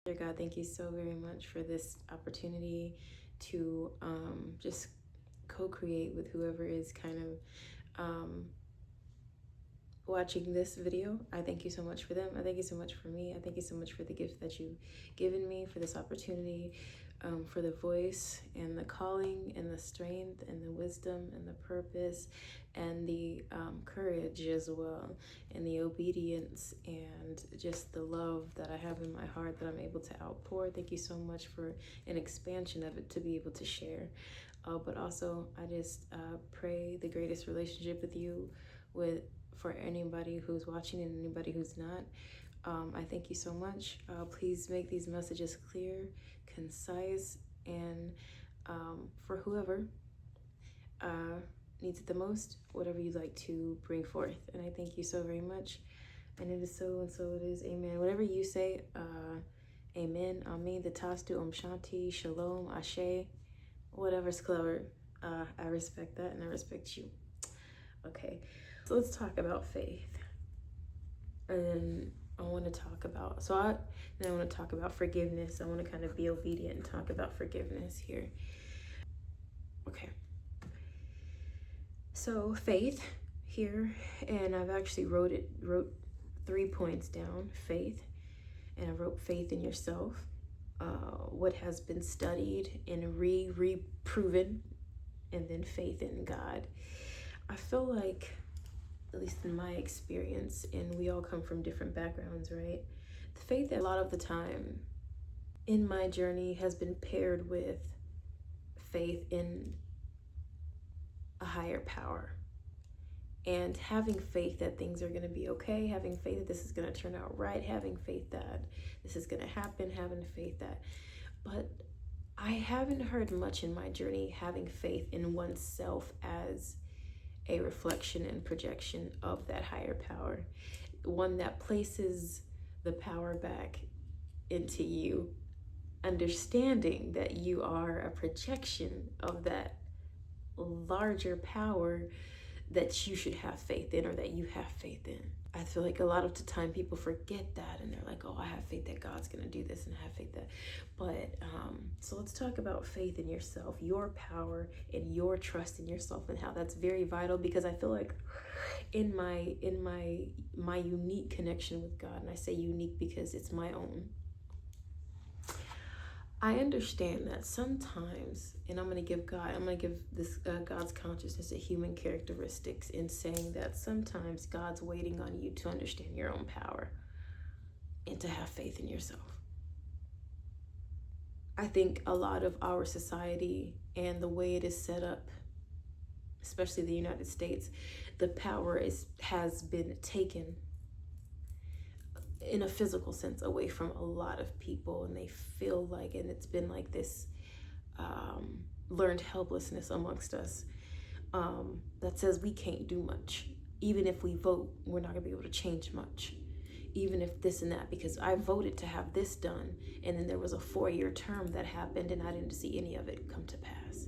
Dear God, thank you so very much for this opportunity to just co-create with whoever is kind of watching this video. I thank you so much for them. I thank you so much for me. I thank you so much for the gift that you've given me, for this opportunity, for the voice and the calling and the strength and the wisdom and the purpose and the courage as well, and the obedience and just the love that I have in my heart that I'm able to outpour. Thank you so much for an expansion of it to be able to share. But also, I just pray the greatest relationship with you, for anybody who's watching and anybody who's not. I thank you so much. Please make these messages clear, concise, and for whoever needs it the most, whatever you'd like to bring forth. And I thank you so very much. And it is so, and so it is. Amen. Whatever you say, amen, amen, the tastu, shanti, shalom, ashe, whatever's clever. I respect that and I respect you. Okay, so let's talk about faith. And I want to talk about, then I want to talk about forgiveness. I want to kind of be obedient and talk about forgiveness here. Okay. So faith here, and I've actually wrote 3 points down. Faith, and I wrote faith in yourself, what has been studied and re-proven, and then faith in God. I feel like, at least in my experience, and we all come from different backgrounds, right? The faith a lot of the time in my journey has been paired with faith in a higher power, and having faith that things are going to be okay, having faith that this is going to turn out right, having faith that this is going to happen, having faith that, but I haven't heard much in my journey having faith in oneself as a reflection and projection of that higher power, one that places the power back into you, understanding that you are a projection of that larger power that you should have faith in, or that you have faith in. I feel like a lot of the time people forget that, and they're like, oh, I have faith that God's gonna do this, and I have faith that, but so let's talk about faith in yourself, your power, and your trust in yourself, and how that's very vital, because I feel like in my unique connection with God, and I say unique because it's my own, I understand that sometimes, and I'm going to give this God's consciousness a human characteristics, in saying that sometimes God's waiting on you to understand your own power and to have faith in yourself. I think a lot of our society and the way it is set up, especially the United States, the power has been taken in a physical sense away from a lot of people, and they feel like, and it's been like this learned helplessness amongst us, that says we can't do much. Even if we vote, we're not gonna be able to change much. Even if this and that, because I voted to have this done, and then there was a 4-year term that happened and I didn't see any of it come to pass.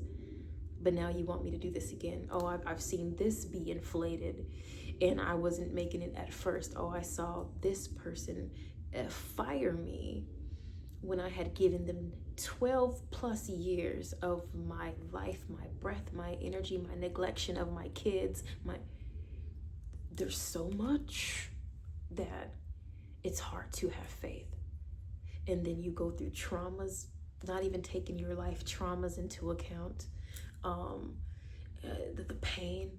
But now you want me to do this again. Oh, I've seen this be inflated and I wasn't making it at first. Oh, I saw this person fire me when I had given them 12 plus years of my life, my breath, my energy, my neglection of my kids. There's so much that it's hard to have faith. And then you go through traumas, not even taking your life traumas into account. The pain,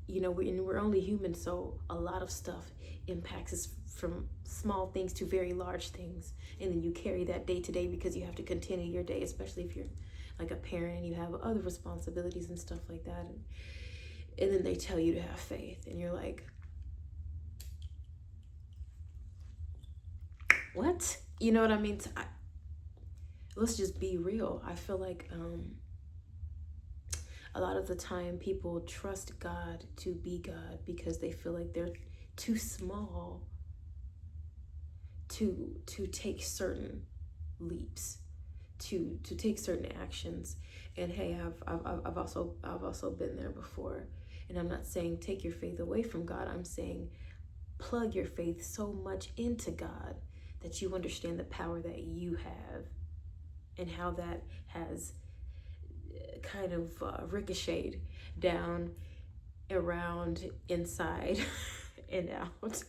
we're only human, so a lot of stuff impacts us, from small things to very large things, and then you carry that day to day because you have to continue your day, especially if you're like a parent and you have other responsibilities and stuff like that, and then they tell you to have faith, and you're like, what? You know what I mean? Let's just be real. I feel like a lot of the time people trust God to be God because they feel like they're too small to take certain leaps, to take certain actions. And hey, I've also been there before. And I'm not saying take your faith away from God. I'm saying plug your faith so much into God that you understand the power that you have and how that has kind of ricocheted down, around, inside, and out.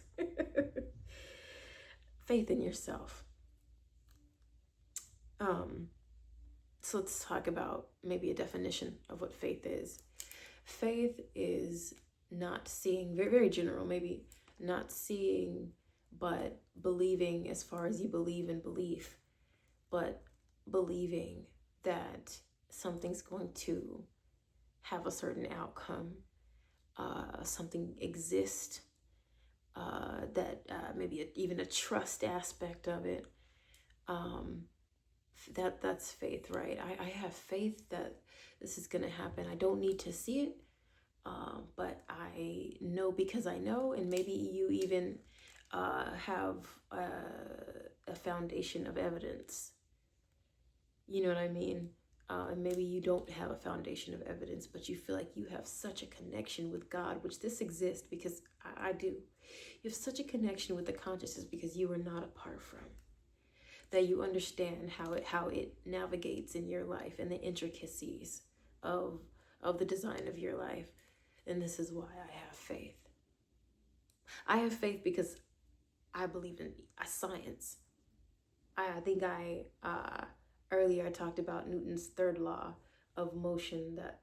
Faith in yourself. So let's talk about maybe a definition of what faith is. Faith is not seeing, very, very general, maybe not seeing, but believing as far as you believe in belief, but believing that something's going to have a certain outcome, something exists, that maybe even a trust aspect of it. That's faith, right? I have faith that this is going to happen. I don't need to see it, but I know because I know, and maybe you even have a foundation of evidence. You know what I mean? And maybe you don't have a foundation of evidence, but you feel like you have such a connection with God, which this exists because I do. You have such a connection with the consciousness because you are not apart from. That you understand how it navigates in your life and the intricacies of the design of your life. And this is why I have faith. I have faith because I believe in science. I think earlier I talked about Newton's third law of motion that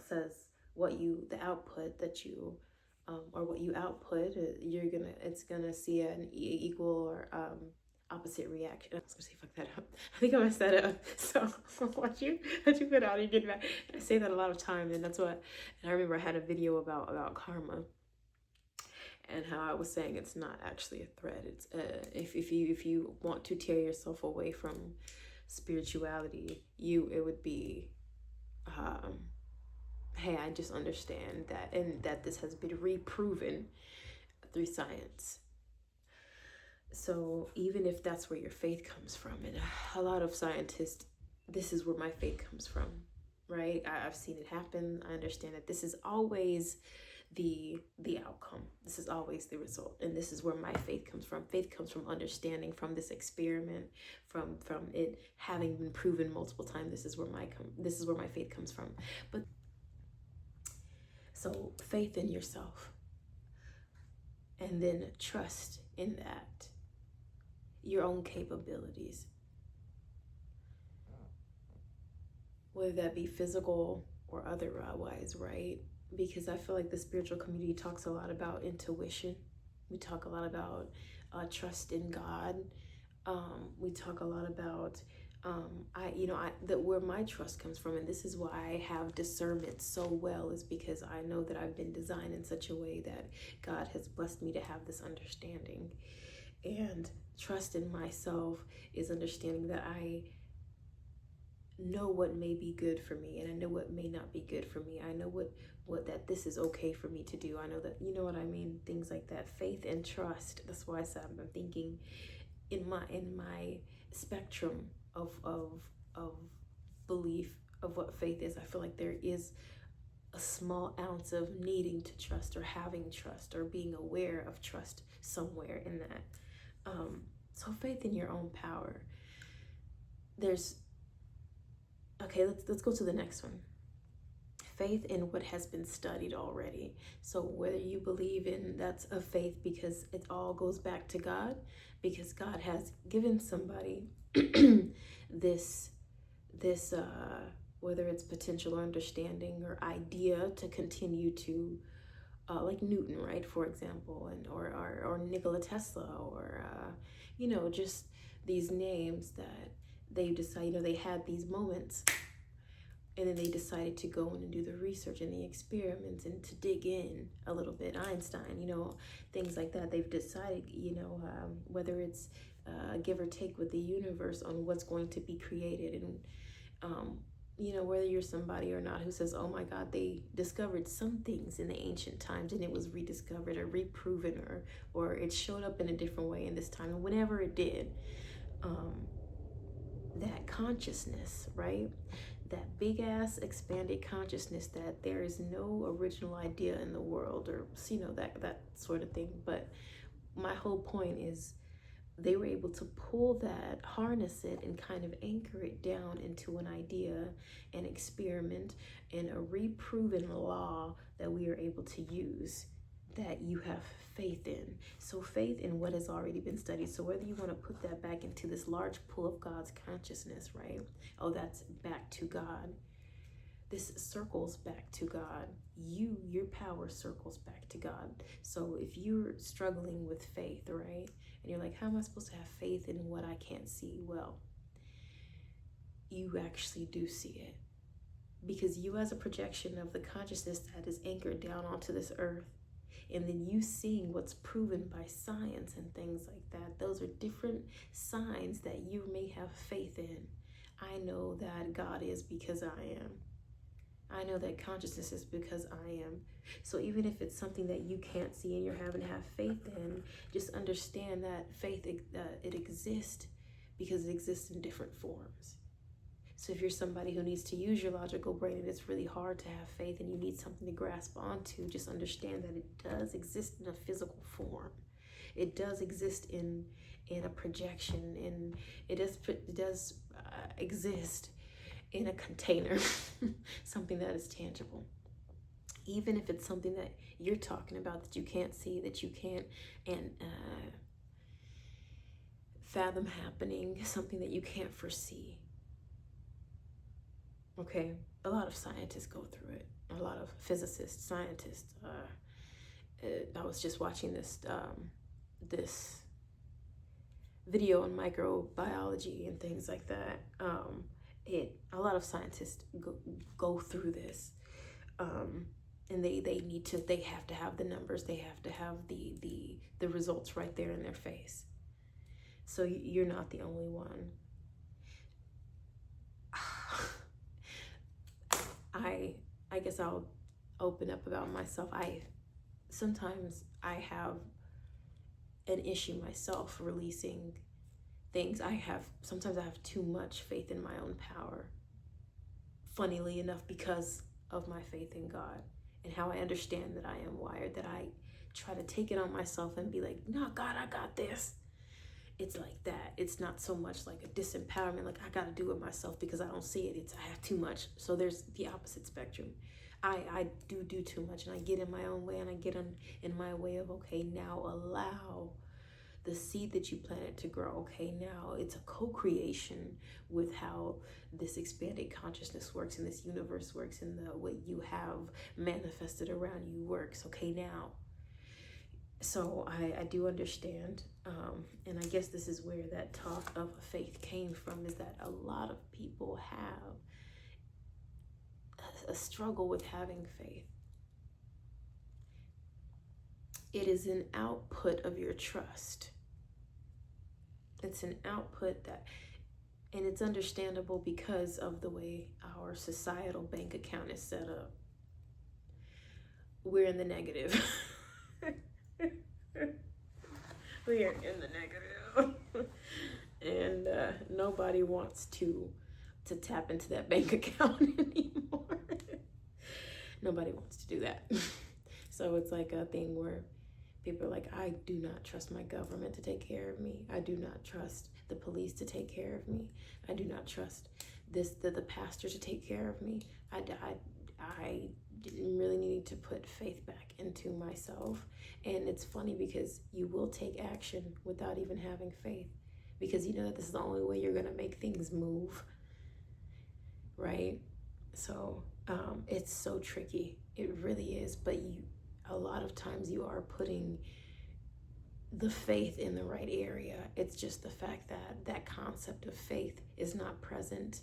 says the output that you or what you output, it's gonna see an equal or opposite reaction. I was gonna say fuck that up. I think I messed that up. So what you put out, you get back. I say that a lot of times, and that's what. And I remember I had a video about karma, and how I was saying it's not actually a threat. It's if you want to tear yourself away from spirituality, it would be, hey, I just understand that, and that this has been reproven through science. So even if that's where your faith comes from, and a lot of scientists, this is where my faith comes from, right? I've seen it happen. I understand that this is always the outcome. This is always the result. And this is where my faith comes from. Faith comes from understanding, from this experiment, from it having been proven multiple times. This is where my faith comes from. But so faith in yourself, and then trust in that, your own capabilities, whether that be physical or otherwise, right? Because I feel like the spiritual community talks a lot about intuition. We talk a lot about trust in God. We talk a lot about where my trust comes from, and this is why I have discernment so well, is because I know that I've been designed in such a way that God has blessed me to have this understanding. And trust in myself is understanding that I know what may be good for me, and I know what may not be good for me. I know what that this is okay for me to do. I know that, you know what I mean, things like that. Faith and trust. That's why I said I'm thinking in my spectrum of belief of what faith is. I feel like there is a small ounce of needing to trust, or having trust, or being aware of trust somewhere in that. So faith in your own power. Let's go to the next one. Faith in what has been studied already. So whether you believe in, that's a faith because it all goes back to God, because God has given somebody this whether it's potential understanding or idea to continue to like Newton, right, for example, and or Nikola Tesla, or just these names that they decide, they had these moments, and then they decided to go in and do the research and the experiments and to dig in a little bit. Einstein, things like that. They've decided, whether it's give or take with the universe on what's going to be created, and whether you're somebody or not who says, oh my God, they discovered some things in the ancient times and it was rediscovered or reproven, or it showed up in a different way in this time. And whenever it did, that consciousness, right? That big ass expanded consciousness that there is no original idea in the world, or that sort of thing. But my whole point is, they were able to pull that, harness it, and kind of anchor it down into an idea, an experiment, and a reproven law that we are able to use, that you have faith in. So faith in what has already been studied. So whether you want to put that back into this large pool of God's consciousness, right? Oh, that's back to God. This circles back to God. Your power circles back to God. So if you're struggling with faith, right? And you're like, how am I supposed to have faith in what I can't see? Well, you actually do see it. Because you, as a projection of the consciousness that is anchored down onto this earth, and then you seeing what's proven by science and things like that, those are different signs that you may have faith in. I know that God is because I am. I know that consciousness is because I am. So even if it's something that you can't see and you're having to have faith in, just understand that faith, it exists because it exists in different forms. So if you're somebody who needs to use your logical brain and it's really hard to have faith and you need something to grasp onto, just understand that it does exist in a physical form. It does exist in a projection, and it does exist in a container, something that is tangible. Even if it's something that you're talking about that you can't see, that you can't fathom happening, something that you can't foresee. Okay, a lot of scientists go through it. A lot of physicists, scientists. I was just watching this video on microbiology and things like that. A lot of scientists go through this, and they have to have the numbers, they have to have the results right there in their face. So you're not the only one. I guess I'll open up about myself. Sometimes I have an issue myself releasing things. Sometimes I have too much faith in my own power, funnily enough, because of my faith in God and how I understand that I am wired, that I try to take it on myself and be like, no, God, I got this. It's like that. It's not so much like a disempowerment, like I got to do it myself because I don't see it. It's I have too much. So there's the opposite spectrum. I do too much, and I get in my own way, and I get in my way of, okay, now allow the seed that you planted to grow. Okay, now it's a co-creation with how this expanded consciousness works and this universe works and what you have manifested around you works. Okay, now. So I do understand, and I guess this is where that talk of faith came from, is that a lot of people have a struggle with having faith. It is an output of your trust. It's an output and it's understandable because of the way our societal bank account is set up. We're in the negative. We are in the negative. And nobody wants to tap into that bank account anymore. Nobody wants to do that. So it's like a thing where people are like, I do not trust my government to take care of me. I do not trust the police to take care of me. I do not trust the pastor to take care of me. I didn't really need to put faith back into myself. And it's funny because you will take action without even having faith, because you know that this is the only way you're going to make things move, right? So it's so tricky. It really is. But a lot of times you are putting the faith in the right area. It's just the fact that that concept of faith is not present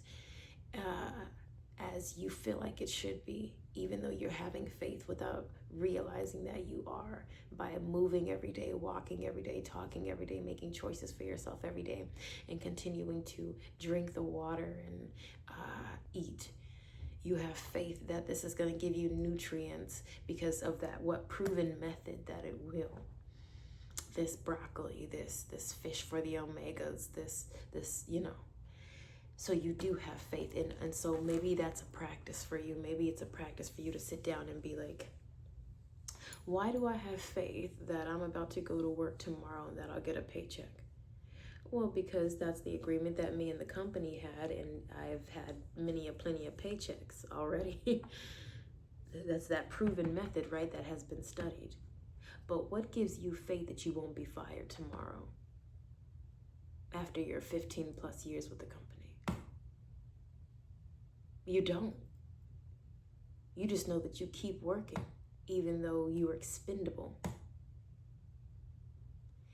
as you feel like it should be, even though you're having faith without realizing that you are, by moving every day, walking every day, talking every day, making choices for yourself every day, and continuing to drink the water and eat. You have faith that this is going to give you nutrients because of that proven method that it will. This broccoli, this fish for the omegas, this So you do have faith and so maybe that's a practice for you. Maybe it's a practice for you to sit down and be like, why do I have faith that I'm about to go to work tomorrow and that I'll get a paycheck? Well, because that's the agreement that me and the company had, and I've had plenty of paychecks already. That's that proven method, right? That has been studied. But what gives you faith that you won't be fired tomorrow after your 15 plus years with the company? You don't. You just know that you keep working, even though you are expendable.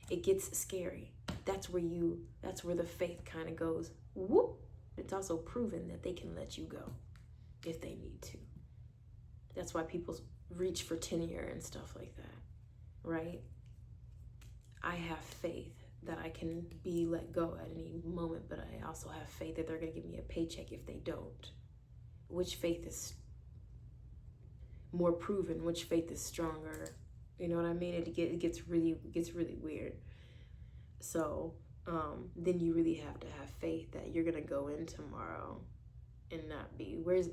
It gets scary. That's where the faith kind of goes, whoop. It's also proven that they can let you go if they need to. That's why people reach for tenure and stuff like that, right? I have faith that I can be let go at any moment, but I also have faith that they're going to give me a paycheck if they don't. Which faith is more proven? Which faith is stronger? You know what I mean? It gets really weird. So then you really have to have faith that you're gonna go in tomorrow and not be. Where's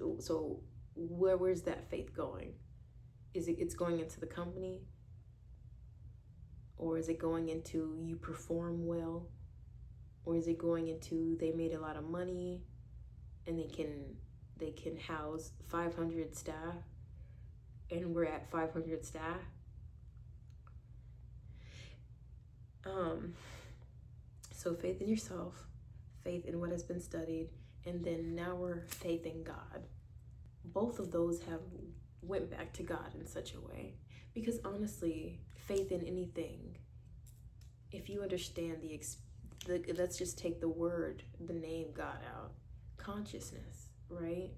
that faith going? It's going into the company, or is it going into you perform well, or is it going into they made a lot of money and they can house 500 staff, and we're at 500 staff? So faith in yourself, faith in what has been studied, and then now we're faith in God. Both of those have went back to God in such a way, because honestly, faith in anything, if you understand let's just take the name God out, consciousness, right?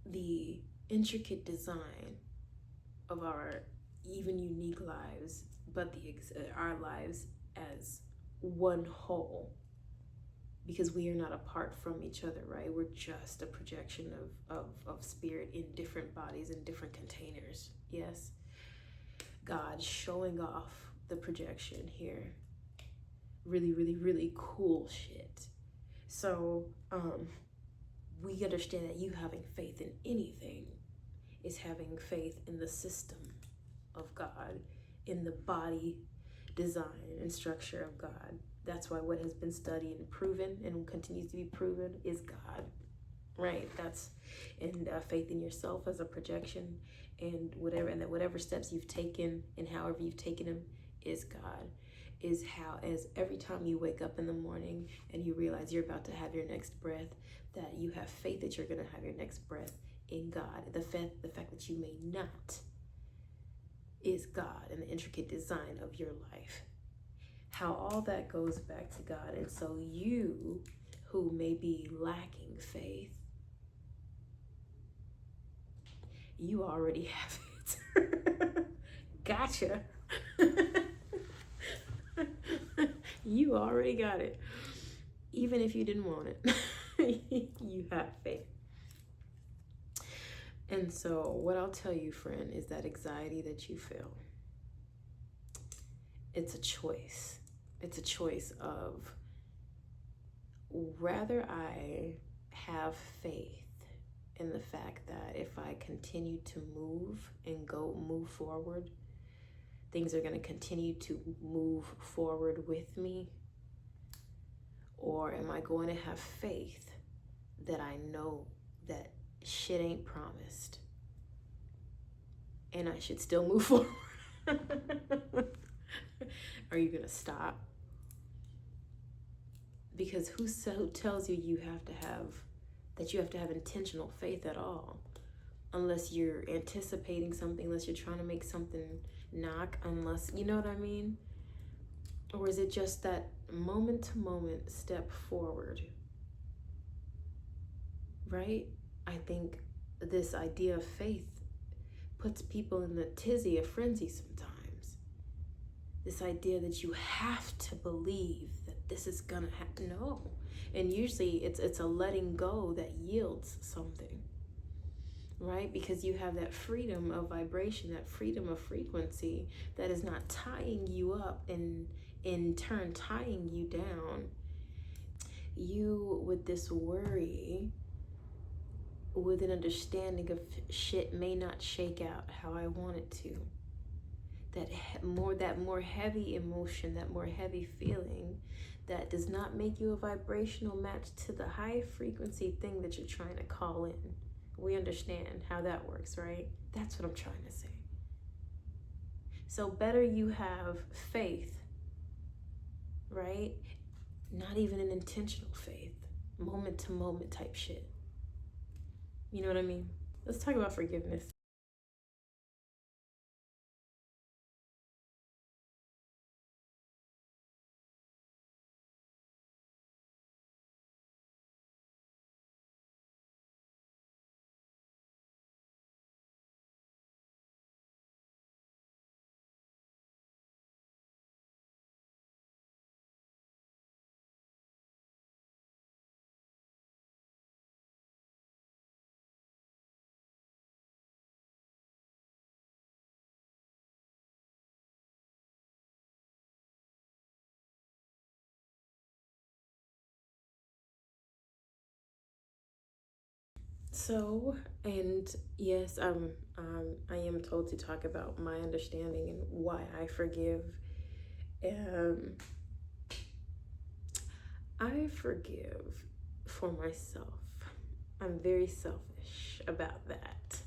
The intricate design of our even unique lives, but our lives as one whole, because we are not apart from each other, right? We're just a projection of spirit in different bodies, in different containers. Yes, God showing off the projection here. Really, really, really cool shit. So we understand that you having faith in anything is having faith in the system of God, in the body design and structure of God. That's why what has been studied and proven and continues to be proven is God, right? That's and faith in yourself as a projection, and whatever steps you've taken and however you've taken them is God. Is how, as every time you wake up in the morning and you realize you're about to have your next breath, that you have faith that you're going to have your next breath in God. The fact that you may not is God and the intricate design of your life. How all that goes back to God. And so you who may be lacking faith, you already have it. Gotcha. You already got it. Even if you didn't want it, you have faith. And so what I'll tell you, friend, is that anxiety that you feel, it's a choice. It's a choice of rather I have faith in the fact that if I continue to move forward, things are going to continue to move forward with me? Or am I going to have faith that I know that shit ain't promised and I should still move forward? Are you going to stop? Because who tells you that you have to have intentional faith at all? Unless you're anticipating something, unless you're trying to make something knock, unless, you know what I mean? Or is it just that moment to moment step forward? Right? I think this idea of faith puts people in a tizzy, a frenzy sometimes. This idea that you have to believe that this is gonna happen. No. And usually it's a letting go that yields something. Right? Because you have that freedom of vibration, that freedom of frequency that is not tying you up and in turn tying you down. You, with this worry, with an understanding of shit may not shake out how I want it to. that more heavy emotion, that more heavy feeling that does not make you a vibrational match to the high frequency thing that you're trying to call in. We understand how that works, right? That's what I'm trying to say. So better you have faith, right? Not even an intentional faith, moment to moment type shit. You know what I mean? Let's talk about forgiveness. So, and yes, I am told to talk about my understanding and why I forgive. Um, I forgive for myself. I'm very selfish about that.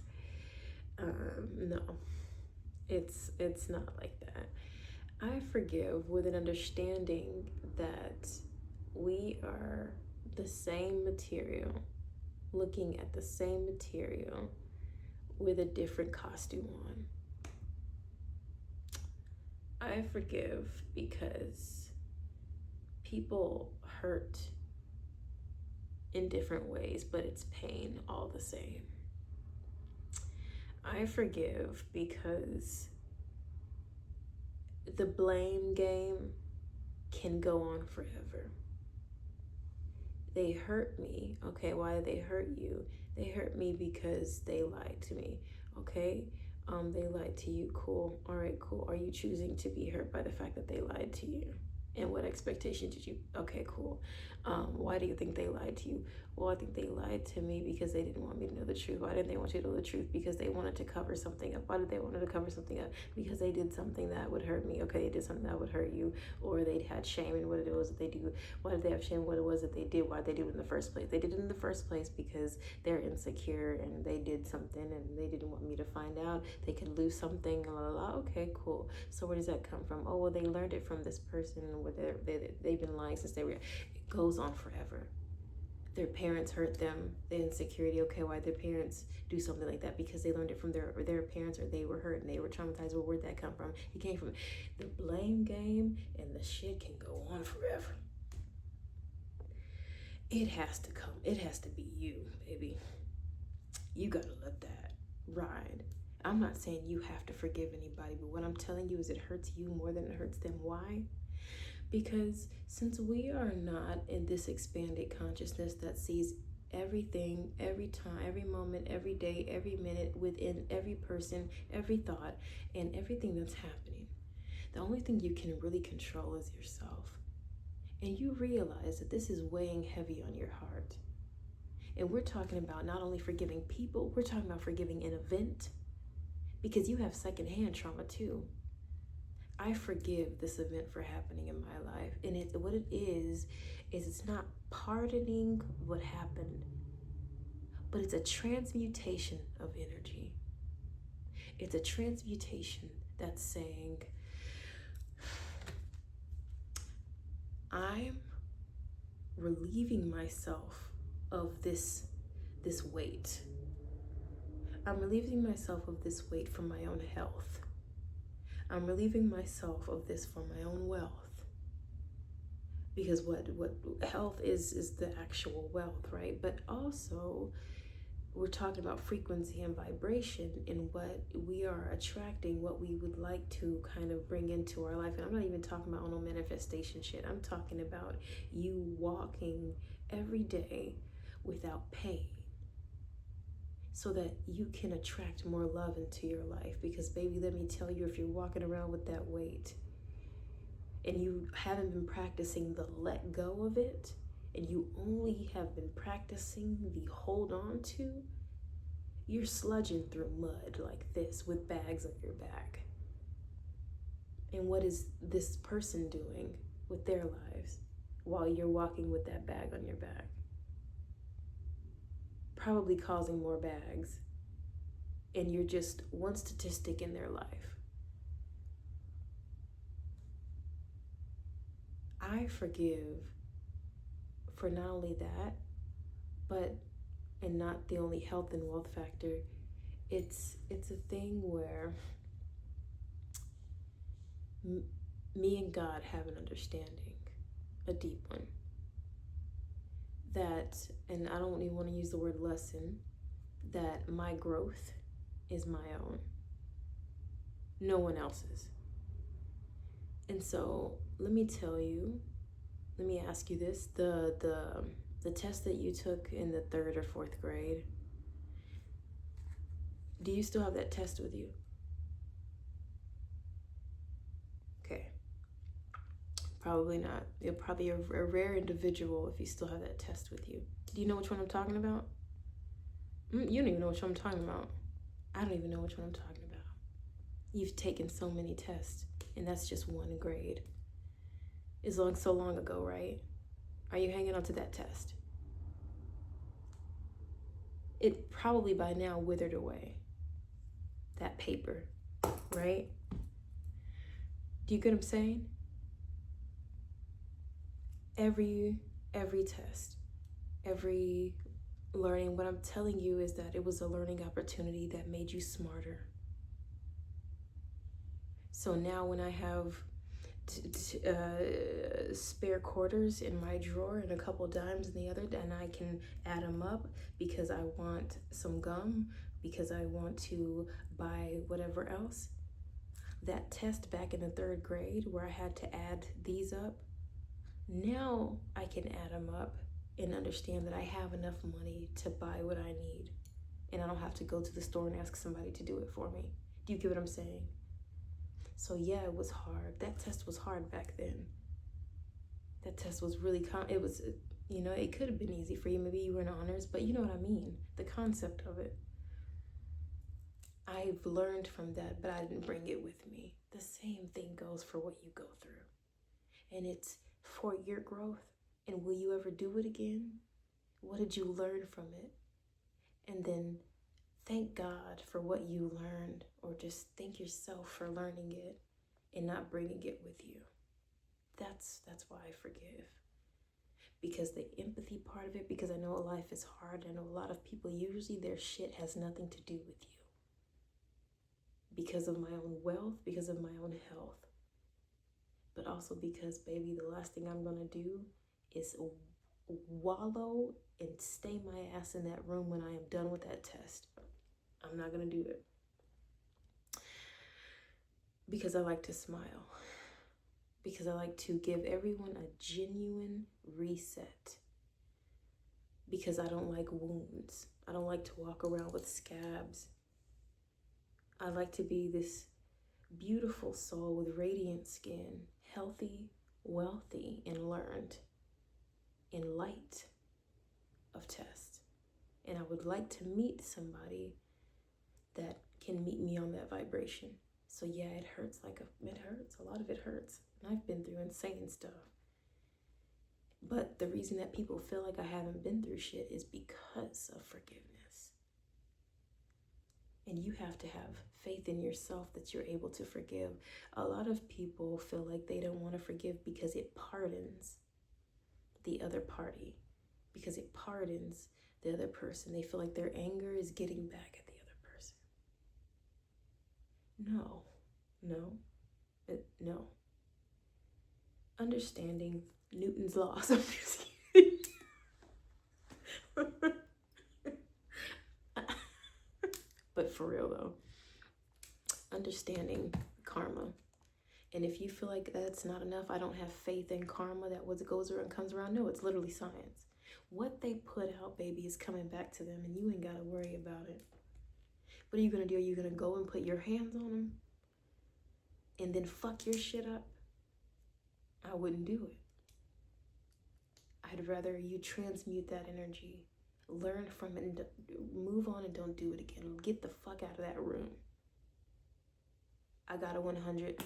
No, it's not like that. I forgive with an understanding that we are the same material, looking at the same material with a different costume on. I forgive because people hurt in different ways, but it's pain all the same. I forgive because the blame game can go on forever. They hurt me. Okay, why did they hurt you? They hurt me because they lied to me. Okay, they lied to you. Cool. All right, cool. Are you choosing to be hurt by the fact that they lied to you? And what expectation did you? Okay, cool. Why do you think they lied to you? Well, I think they lied to me because they didn't want me to know the truth. Why didn't they want you to know the truth? Because they wanted to cover something up. Why did they want to cover something up? Because they did something that would hurt me. Okay, they did something that would hurt you, or they had shame in what it was that they do. Why did they have shame in what it was that they did? Why did they do it in the first place? They did it in the first place because they're insecure and they did something and they didn't want me to find out. They could lose something. La la la. Okay, cool. So where does that come from? Oh well, they learned it from this person where they've been lying since they were. It goes on forever. Their parents hurt them, the insecurity. Okay, why their parents do something like that? Because they learned it from their parents, or they were hurt and they were traumatized. Well, where'd that come from? It came from the blame game, and the shit can go on forever. It has to come. It has to be you, baby. You gotta let that ride. I'm not saying you have to forgive anybody, but what I'm telling you is it hurts you more than it hurts them. Why? Because since we are not in this expanded consciousness that sees everything, every time, every moment, every day, every minute, within every person, every thought, and everything that's happening, the only thing you can really control is yourself. And you realize that this is weighing heavy on your heart. And we're talking about not only forgiving people, we're talking about forgiving an event, because you have secondhand trauma too. I forgive this event for happening in my life. And what it is it's not pardoning what happened, but it's a transmutation of energy. It's a transmutation that's saying, I'm relieving myself of this weight. I'm relieving myself of this weight for my own health. I'm relieving myself of this for my own wealth. Because what health is the actual wealth, right? But also we're talking about frequency and vibration and what we are attracting, what we would like to kind of bring into our life. And I'm not even talking about no manifestation shit. I'm talking about you walking every day without pain, so that you can attract more love into your life. Because baby, let me tell you, if you're walking around with that weight and you haven't been practicing the let go of it, and you only have been practicing the hold on to, you're sludging through mud like this with bags on your back. And what is this person doing with their lives while you're walking with that bag on your back? Probably causing more bags. And you're just one statistic in their life. I forgive for not only that, but, and not the only health and wealth factor, it's a thing where me and God have an understanding, a deep one, that, and I don't even want to use the word lesson, that my growth is my own, no one else's. And so let me ask you this, the test that you took in the 3rd or 4th grade, do you still have that test with you? Okay. Probably not. You're probably a rare individual if you still have that test with you. Do you know which one I'm talking about? You don't even know which one I'm talking about. I don't even know which one I'm talking about. You've taken so many tests, and that's just one grade. It's so long ago, right? Are you hanging on to that test? It probably by now withered away. That paper, right? Do you get what I'm saying? Every test, every learning, what I'm telling you is that it was a learning opportunity that made you smarter. So now when I have spare quarters in my drawer and a couple dimes in the other, and I can add them up because I want some gum, because I want to buy whatever else. That test back in the 3rd grade where I had to add these up, now I can add them up and understand that I have enough money to buy what I need, and I don't have to go to the store and ask somebody to do it for me. Do you get what I'm saying? So yeah, it was hard. That test was hard back then. That test was really, it was, you know, it could have been easy for you. Maybe you were in honors, but you know what I mean? The concept of it. I've learned from that, but I didn't bring it with me. The same thing goes for what you go through. And it's for your growth. And will you ever do it again? What did you learn from it? And then thank God for what you learned, or just thank yourself for learning it and not bringing it with you. That's why I forgive. Because the empathy part of it, because I know life is hard. I know a lot of people, usually their shit has nothing to do with you. Because of my own wealth, because of my own health. But also because, baby, the last thing I'm gonna do is wallow and stay my ass in that room when I am done with that test. I'm not gonna do it. Because I like to smile. Because I like to give everyone a genuine reset. Because I don't like wounds. I don't like to walk around with scabs. I like to be this beautiful soul with radiant skin, healthy, wealthy, and learned in light of test. And I would like to meet somebody that can meet me on that vibration. So yeah, it hurts. It hurts. A lot of it hurts. And I've been through insane stuff. But the reason that people feel like I haven't been through shit is because of forgiveness. And you have to have faith in yourself that you're able to forgive. A lot of people feel like they don't want to forgive because it pardons the other party, because it pardons the other person. They feel like their anger is getting back at the other person. No. Understanding Newton's laws. I'm just kidding. But for real though, understanding karma. And if you feel like that's not enough, I don't have faith in karma, that what goes around comes around. No, it's literally science. What they put out, baby, is coming back to them, and you ain't got to worry about it. What are you going to do? Are you going to go and put your hands on them and then fuck your shit up? I wouldn't do it. I'd rather you transmute that energy, learn from it, and move on and don't do it again. Get the fuck out of that room. I got a 100.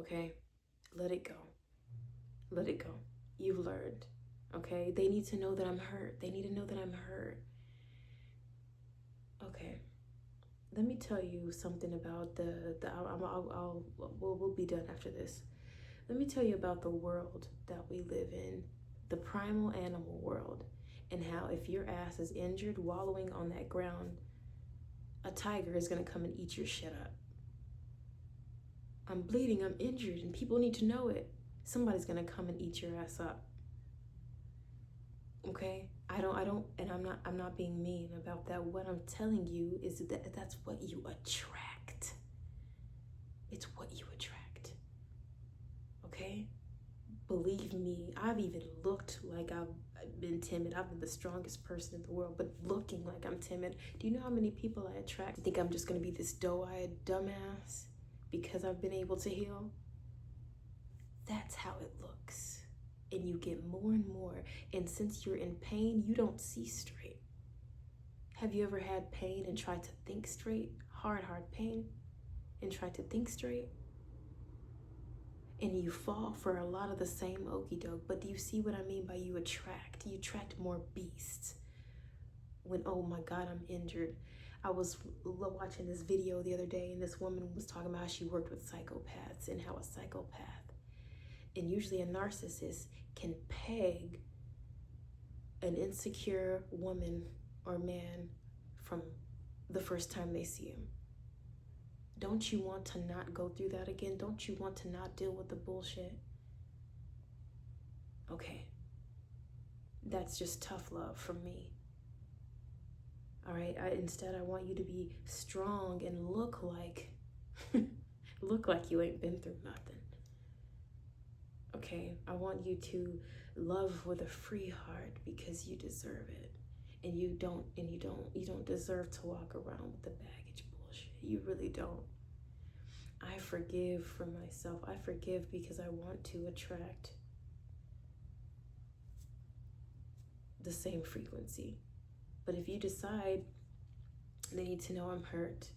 okay? Let it go. Let it go. You've learned, okay? They need to know that I'm hurt. They need to know that I'm hurt. Okay. Let me tell you something about we'll be done after this. Let me tell you about the world that we live in, the primal animal world, and how if your ass is injured wallowing on that ground, a tiger is gonna come and eat your shit up. I'm bleeding, I'm injured, and people need to know it. Somebody's gonna come and eat your ass up. Okay? I don't, and I'm not being mean about that. What I'm telling you is that that's what you attract. It's what you attract. Okay? Believe me, I've even looked like I've been timid. I've been the strongest person in the world, but looking like I'm timid. Do you know how many people I attract? I think I'm just gonna be this doe-eyed dumbass because I've been able to heal. That's how it looks. And you get more and more. And since you're in pain, you don't see straight. Have you ever had pain and tried to think straight? Hard pain, and tried to think straight? And you fall for a lot of the same okie doke. But do you see what I mean by you attract? You attract more beasts. When, oh my God, I'm injured. I was watching this video the other day, and this woman was talking about how she worked with psychopaths and how a psychopath, and usually a narcissist, can peg an insecure woman or man from the first time they see him. Don't you want to not go through that again? Don't you want to not deal with the bullshit? Okay. That's just tough love from me. All right, instead I want you to be strong and look like you ain't been through nothing. Okay, I want you to love with a free heart because you deserve it. And you don't deserve to walk around with the baggage bullshit. You really don't. I forgive for myself. I forgive because I want to attract the same frequency. But if you decide they need to know I'm hurt,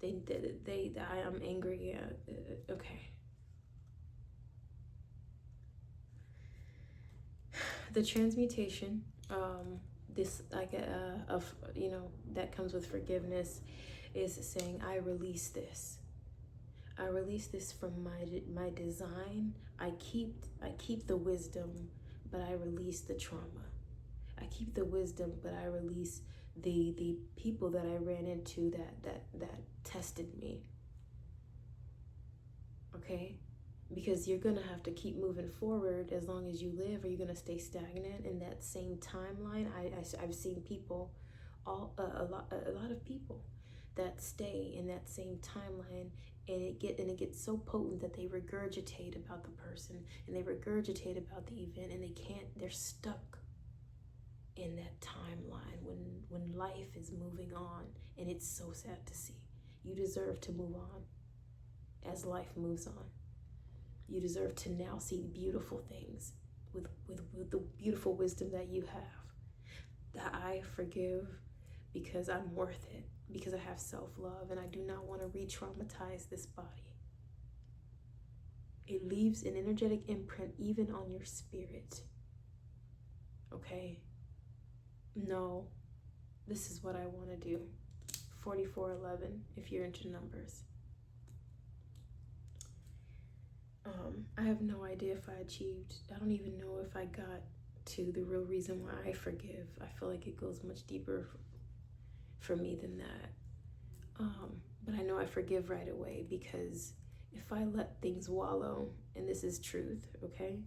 I'm angry, okay. The transmutation, this that comes with forgiveness, is saying I release this. I release this from my design. I keep the wisdom, but I release the trauma. I keep the wisdom, but I release the people that I ran into that tested me. Okay? Because you're gonna have to keep moving forward as long as you live, or you're gonna stay stagnant in that same timeline. I've seen people, a lot of people that stay in that same timeline, and it gets so potent that they regurgitate about the person, and they regurgitate about the event, and they're stuck in that timeline when life is moving on, and it's so sad to see. You deserve to move on as life moves on. You deserve to now see beautiful things with the beautiful wisdom that you have. That I forgive because I'm worth it, because I have self-love, and I do not want to re-traumatize this body. It leaves an energetic imprint even on your spirit. Okay? No, this is what I want to do. 4411, if you're into numbers. I have no idea if I achieved. I don't even know if I got to the real reason why I forgive. I feel like it goes much deeper for me than that. But I know I forgive right away, because if I let things wallow, and this is truth, okay,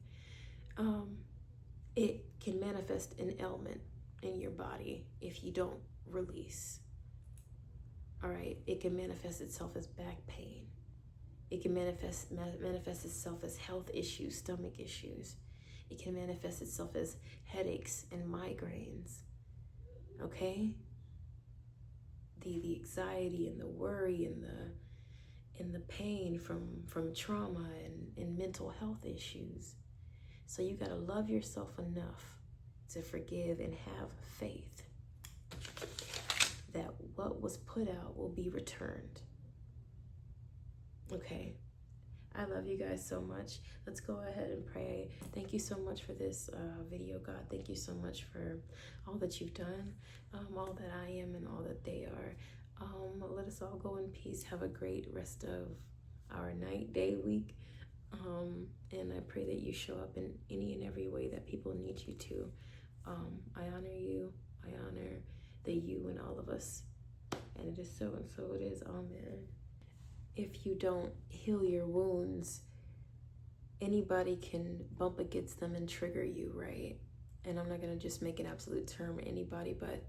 it can manifest an ailment in your body if you don't release. All right, it can manifest itself as back pain. It can manifest itself as health issues, stomach issues. It can manifest itself as headaches and migraines. Okay? The anxiety and the worry and the pain from trauma and mental health issues. So you gotta love yourself enough to forgive and have faith that what was put out will be returned. Okay, I love you guys so much. Let's go ahead and pray. Thank you so much for this video, God. Thank you so much for all that you've done, all that I am and all that they are. Let us all go in peace. Have a great rest of our night, day, week. And I pray that you show up in any and every way that people need you to. I honor you. I honor the you and all of us. And it is so, and so it is. Amen. If you don't heal your wounds, anybody can bump against them and trigger you, right? And I'm not going to just make an absolute term anybody, but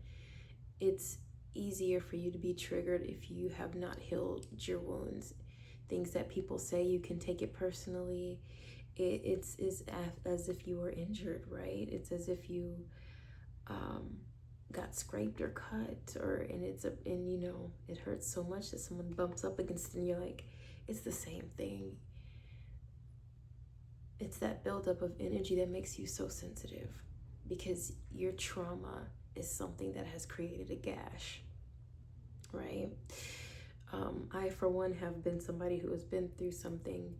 it's easier for you to be triggered if you have not healed your wounds. Things that people say, you can take it personally. It's as if you were injured, right? It's as if you got scraped or cut, and it hurts so much that someone bumps up against it and you're like, it's the same thing. It's that buildup of energy that makes you so sensitive, because your trauma is something that has created a gash, right? I, for one, have been somebody who has been through something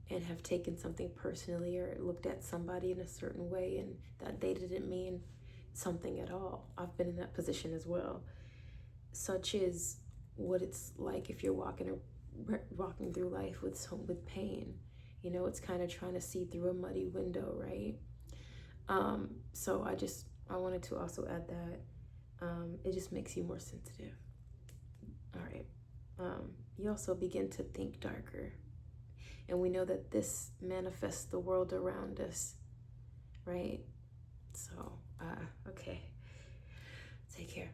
and have taken something personally or looked at somebody in a certain way, and that they didn't mean something at all. I've been in that position as well. Such is what it's like if you're walking through life with pain. You know, it's kind of trying to see through a muddy window, right? So I wanted to also add that it just makes you more sensitive. All right. You also begin to think darker. And we know that this manifests the world around us, right? So, okay. Take care.